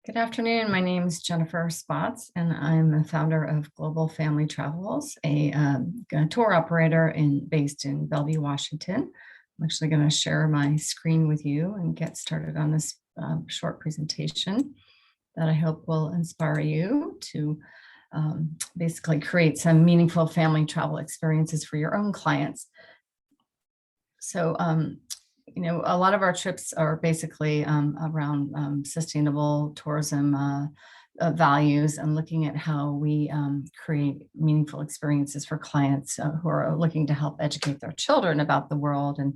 Good afternoon. My name is Jennifer Spots, and I'm the founder of Global Family Travels, a tour operator based in Bellevue, Washington. I'm actually going to share my screen with you and get started on this short presentation that I hope will inspire you to basically create some meaningful family travel experiences for your own clients. So, a lot of our trips are basically around sustainable tourism values and looking at how we create meaningful experiences for clients who are looking to help educate their children about the world and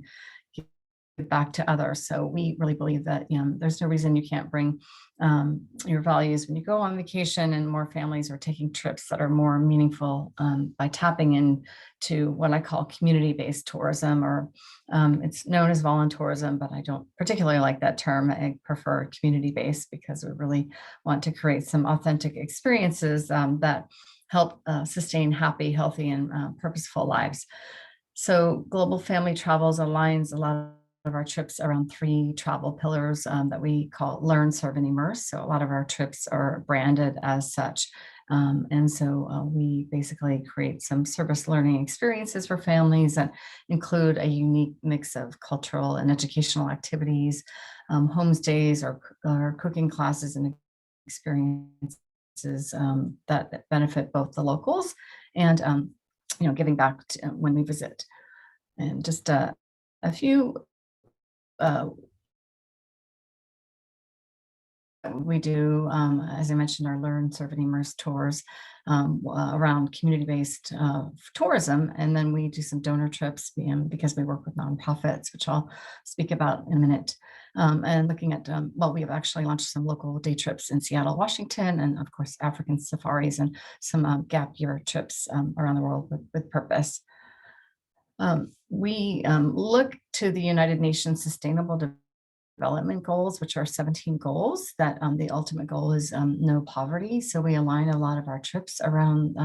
give back to others. So we really believe that there's no reason you can't bring your values when you go on vacation, and more families are taking trips that are more meaningful by tapping into what I call community-based tourism, or it's known as voluntourism, but I don't particularly like that term. I prefer community-based because we really want to create some authentic experiences that help sustain happy, healthy, and purposeful lives. So Global Family Travels aligns a lot of our trips around three travel pillars that we call Learn, Serve, and Immerse. So a lot of our trips are branded as such. And so we basically create some service learning experiences for families that include a unique mix of cultural and educational activities, homestays, or cooking classes and experiences that benefit both the locals and giving back when we visit. And just a few uh, we do, as I mentioned, our Learn, Serve, and Immerse tours around community-based tourism. And then we do some donor trips because we work with nonprofits, which I'll speak about in a minute. And looking at, well, we have actually launched some local day trips in Seattle, Washington, and of course, African safaris and some gap year trips around the world with purpose. We look to the United Nations Sustainable Development Goals, which are 17 goals that the ultimate goal is no poverty. So we align a lot of our trips around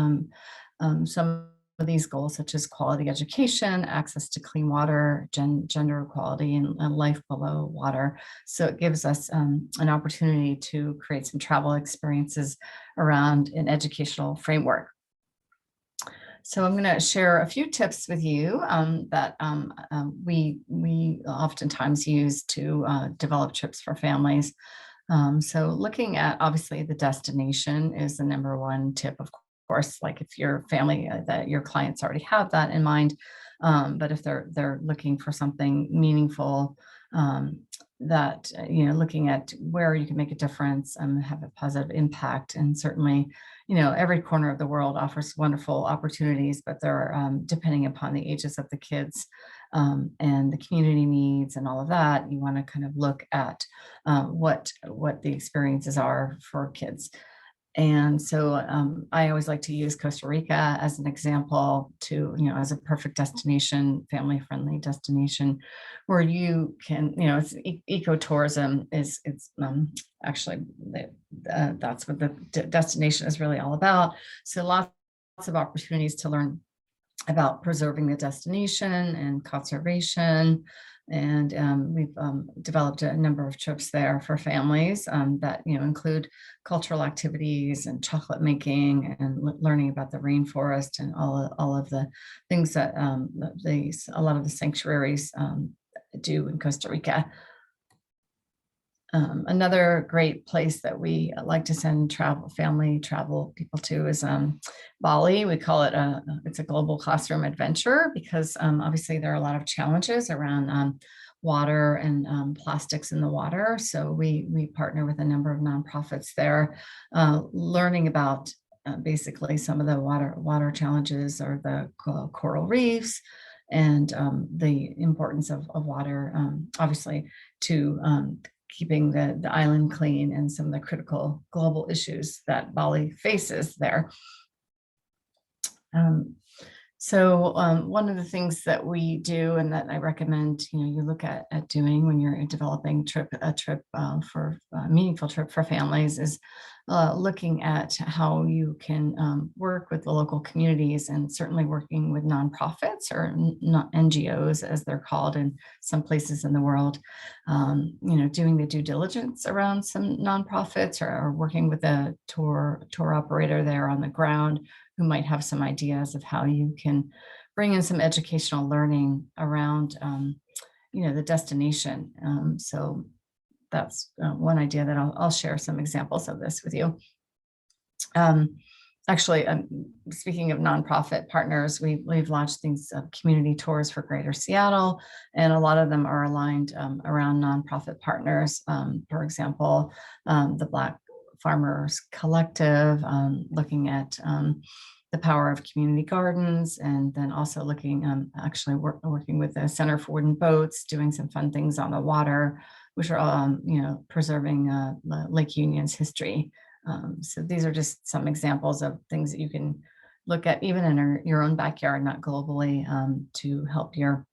some of these goals, such as quality education, access to clean water, gender equality, and life below water. So it gives us an opportunity to create some travel experiences around an educational framework. So I'm going to share a few tips with you that we oftentimes use to develop trips for families. So looking at, obviously, the destination is the number one tip, of course. Like if your family, that your clients already have that in mind, but if they're looking for something meaningful, that looking at where you can make a difference and have a positive impact. And certainly, every corner of the world offers wonderful opportunities, but they're depending upon the ages of the kids and the community needs and all of that. You want to kind of look at what the experiences are for kids. And so I always like to use Costa Rica as an example as a perfect destination, family-friendly destination where you can, it's ecotourism it's actually that's what the destination is really all about. So lots of opportunities to learn about preserving the destination and conservation. And we've developed a number of trips there for families that include cultural activities and chocolate making and learning about the rainforest and all of the things that a lot of the sanctuaries do in Costa Rica. Another great place that we like to send family travel people to is Bali. We call it it's a global classroom adventure because obviously there are a lot of challenges around water and plastics in the water. So we partner with a number of nonprofits there, learning about basically some of the water challenges or the coral reefs and the importance of water, obviously, to keeping the island clean and some of the critical global issues that Bali faces there. So one of the things that we do and that I recommend, you look at doing when you're developing a trip for a meaningful trip for families is looking at how you can work with the local communities, and certainly working with nonprofits or not NGOs as they're called in some places in the world. Doing the due diligence around some nonprofits, or working with a tour operator there on the ground who might have some ideas of how you can bring in some educational learning around, the destination. So that's one idea that I'll share some examples of this with you. Um, Actually, speaking of nonprofit partners, we've launched these community tours for Greater Seattle, and a lot of them are aligned around nonprofit partners. For example, the Black Farmers Collective, looking at the power of community gardens, and then also looking actually working with the Center for Wooden Boats, doing some fun things on the water, which are preserving Lake Union's history. So these are just some examples of things that you can look at even in your own backyard, not globally, to help your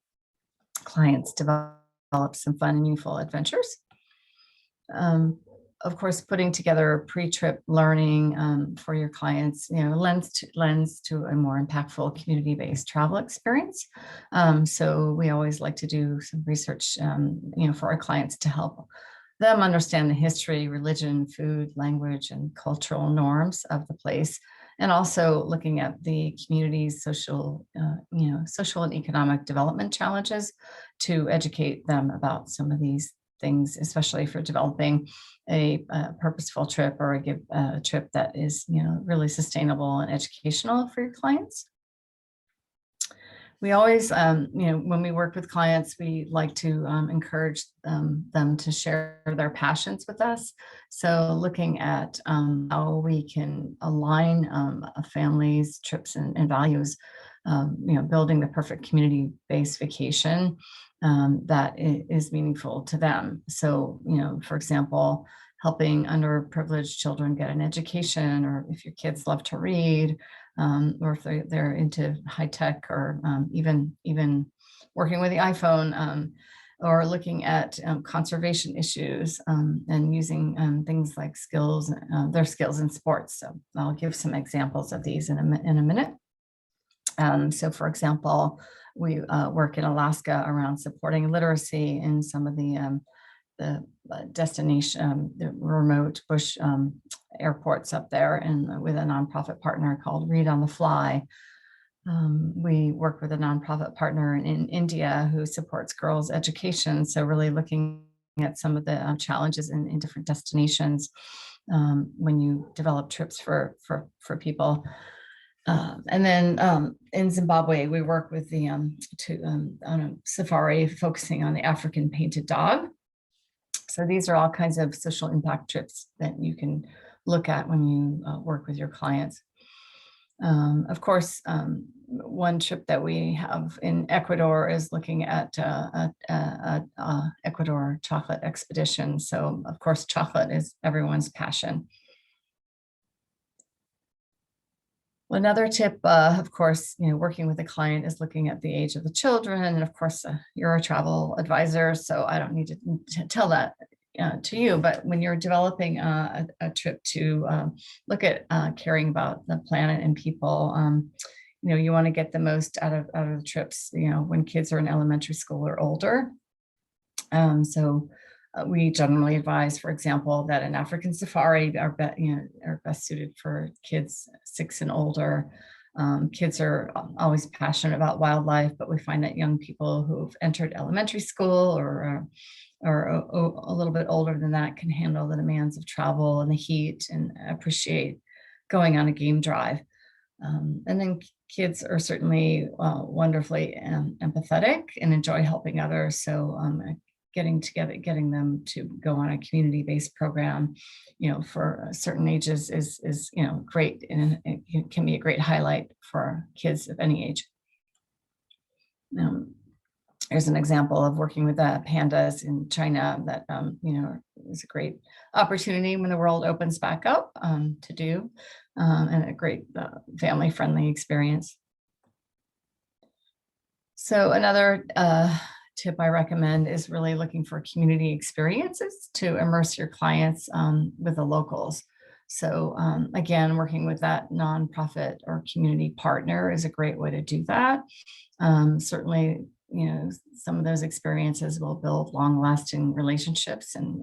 clients develop some fun and meaningful adventures. Um, of course, putting together pre-trip learning for your clients, lends to a more impactful community-based travel experience. So we always like to do some research, for our clients to help them understand the history, religion, food, language, and cultural norms of the place, and also looking at the community's social and economic development challenges to educate them about some of these things, especially for developing a purposeful trip, or a trip that is, really sustainable and educational for your clients. We always, when we work with clients, we like to encourage them to share their passions with us. So looking at how we can align a family's trips and values, building the perfect community-based vacation that is meaningful to them. So, for example, helping underprivileged children get an education, or if your kids love to read, or if they're into high tech, or even working with the iPhone, or looking at conservation issues, and using things like their skills in sports. So I'll give some examples of these in a minute. So for example, we work in Alaska around supporting literacy in some of the destination, the remote bush airports up there, and with a nonprofit partner called Read on the Fly. We work with a nonprofit partner in India who supports girls' education. So really looking at some of the challenges in different destinations when you develop trips for people. And then in Zimbabwe, we work with on a safari focusing on the African painted dog. So these are all kinds of social impact trips that you can look at when you work with your clients. Of course, one trip that we have in Ecuador is looking at Ecuador chocolate expedition. So of course, chocolate is everyone's passion. Another tip, of course, working with a client is looking at the age of the children. And of course, you're a travel advisor, so I don't need to tell that to you. But when you're developing a trip to look at caring about the planet and people, you want to get the most out of the trips, when kids are in elementary school or older. So we generally advise, for example, that an African safari are best suited for kids 6 and older. Kids are always passionate about wildlife, but we find that young people who've entered elementary school or a little bit older than that can handle the demands of travel and the heat, and appreciate going on a game drive. And then kids are certainly wonderfully empathetic and enjoy helping others. So getting them to go on a community-based program, for certain ages is great, and it can be a great highlight for kids of any age. Here's an example of working with pandas in China that is a great opportunity when the world opens back up to do, and a great family-friendly experience. So another tip I recommend is really looking for community experiences to immerse your clients with the locals. So again, working with that nonprofit or community partner is a great way to do that. Certainly, some of those experiences will build long-lasting relationships and,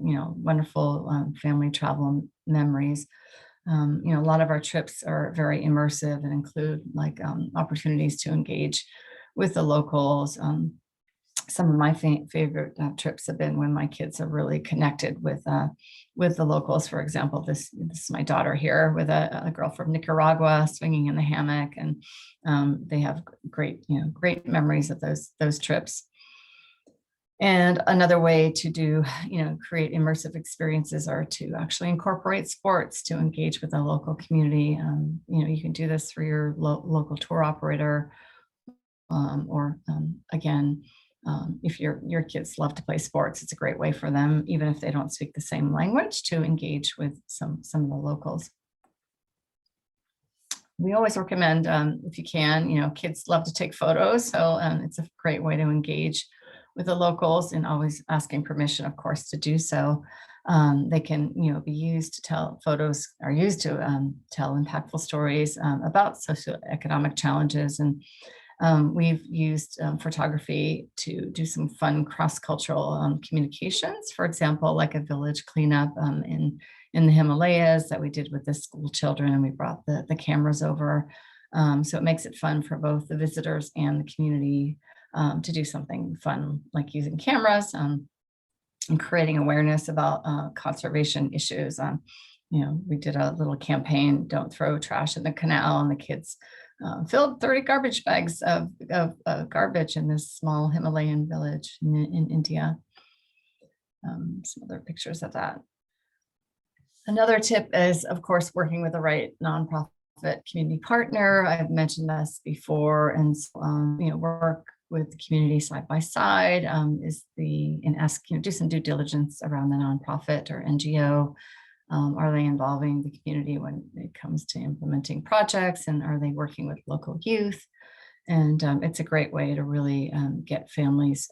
wonderful family travel memories. A lot of our trips are very immersive and include like opportunities to engage with the locals. Some of my favorite trips have been when my kids have really connected with the locals. For example, this is my daughter here with a girl from Nicaragua swinging in the hammock, and they have great memories of those trips. And another way to do, create immersive experiences are to actually incorporate sports to engage with the local community. You can do this through your local tour operator, or again, if your kids love to play sports, it's a great way for them, even if they don't speak the same language, to engage with some of the locals. We always recommend, if you can, kids love to take photos, so it's a great way to engage with the locals, and always asking permission, of course, to do so. They can, be used to tell photos are used to tell impactful stories about socioeconomic challenges. And we've used photography to do some fun cross-cultural communications. For example, like a village cleanup in the Himalayas that we did with the school children, and we brought the cameras over. So it makes it fun for both the visitors and the community to do something fun, like using cameras and creating awareness about conservation issues. We did a little campaign, "Don't throw trash in the canal," and the kids filled 30 garbage bags of garbage in this small Himalayan village in India. Some other pictures of that. Another tip is, of course, working with the right nonprofit community partner. I've mentioned this before, and work with the community side by side, and ask, do some due diligence around the nonprofit or NGO. Are they involving the community when it comes to implementing projects, and are they working with local youth? And it's a great way to really get families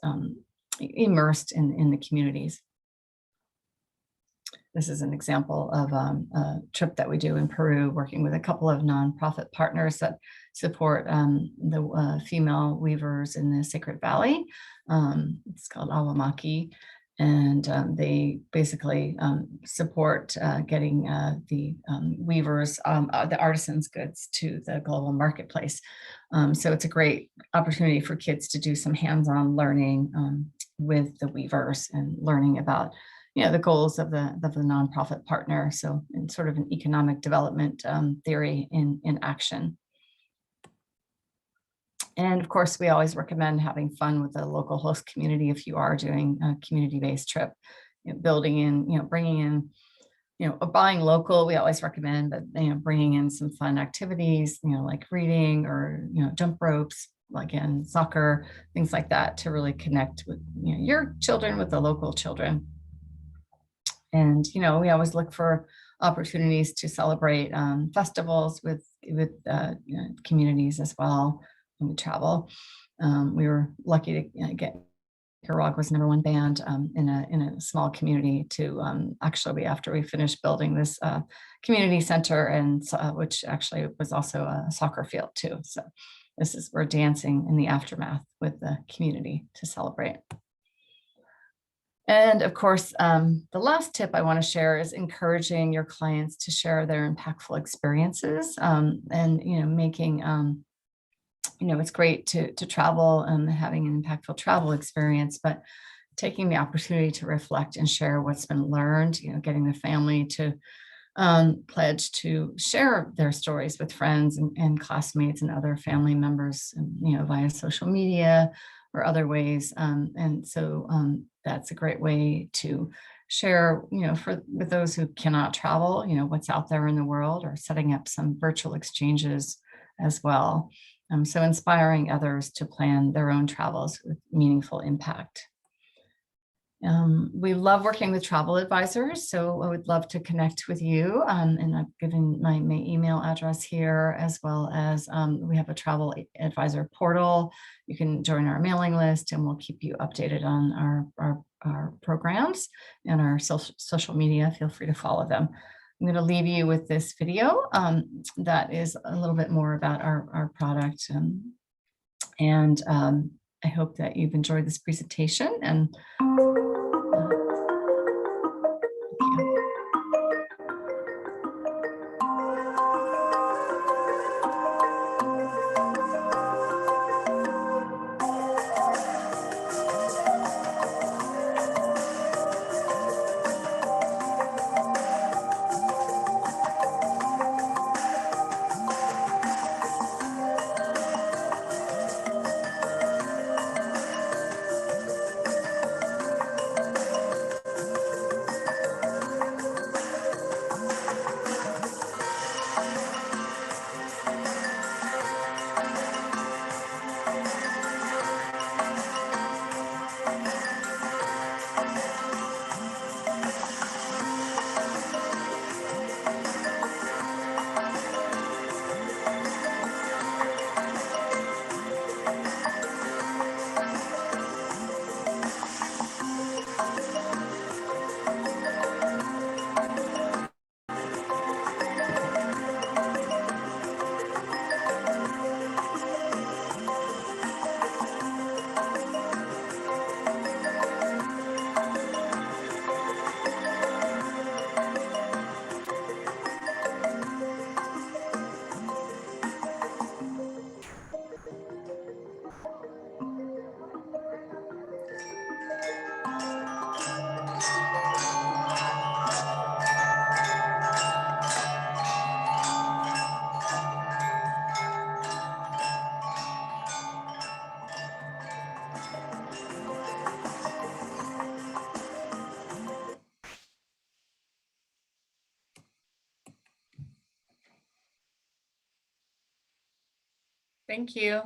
immersed in the communities. This is an example of a trip that we do in Peru, working with a couple of nonprofit partners that support the female weavers in the Sacred Valley. It's called Awamaki, and they basically support getting the weavers, the artisans' goods to the global marketplace. So it's a great opportunity for kids to do some hands-on learning with the weavers, and learning about the goals of the nonprofit partner. So in sort of an economic development theory in action. And of course, we always recommend having fun with the local host community if you are doing a community-based trip. Building in, bringing in, buying local, we always recommend, but bringing in some fun activities, like reading or jump ropes, again, soccer, things like that, to really connect with your children with the local children. And we always look for opportunities to celebrate festivals with communities as well when we travel. We were lucky to get Nicaragua's #1 band in a small community to actually, after we finished building this community center, and which actually was also a soccer field too. So we're dancing in the aftermath with the community to celebrate. And of course, the last tip I want to share is encouraging your clients to share their impactful experiences, and making it's great to travel and having an impactful travel experience, but taking the opportunity to reflect and share what's been learned. Getting the family to pledge to share their stories with friends and classmates and other family members, via social media or other ways. And so that's a great way to share, with those who cannot travel, what's out there in the world, or setting up some virtual exchanges as well. So inspiring others to plan their own travels with meaningful impact. We love working with travel advisors, so I would love to connect with you. And I've given my email address here, as well as we have a travel advisor portal. You can join our mailing list, and we'll keep you updated on our programs and our social media. Feel free to follow them. I'm going to leave you with this video that is a little bit more about our product. And I hope that you've enjoyed this presentation. And thank you.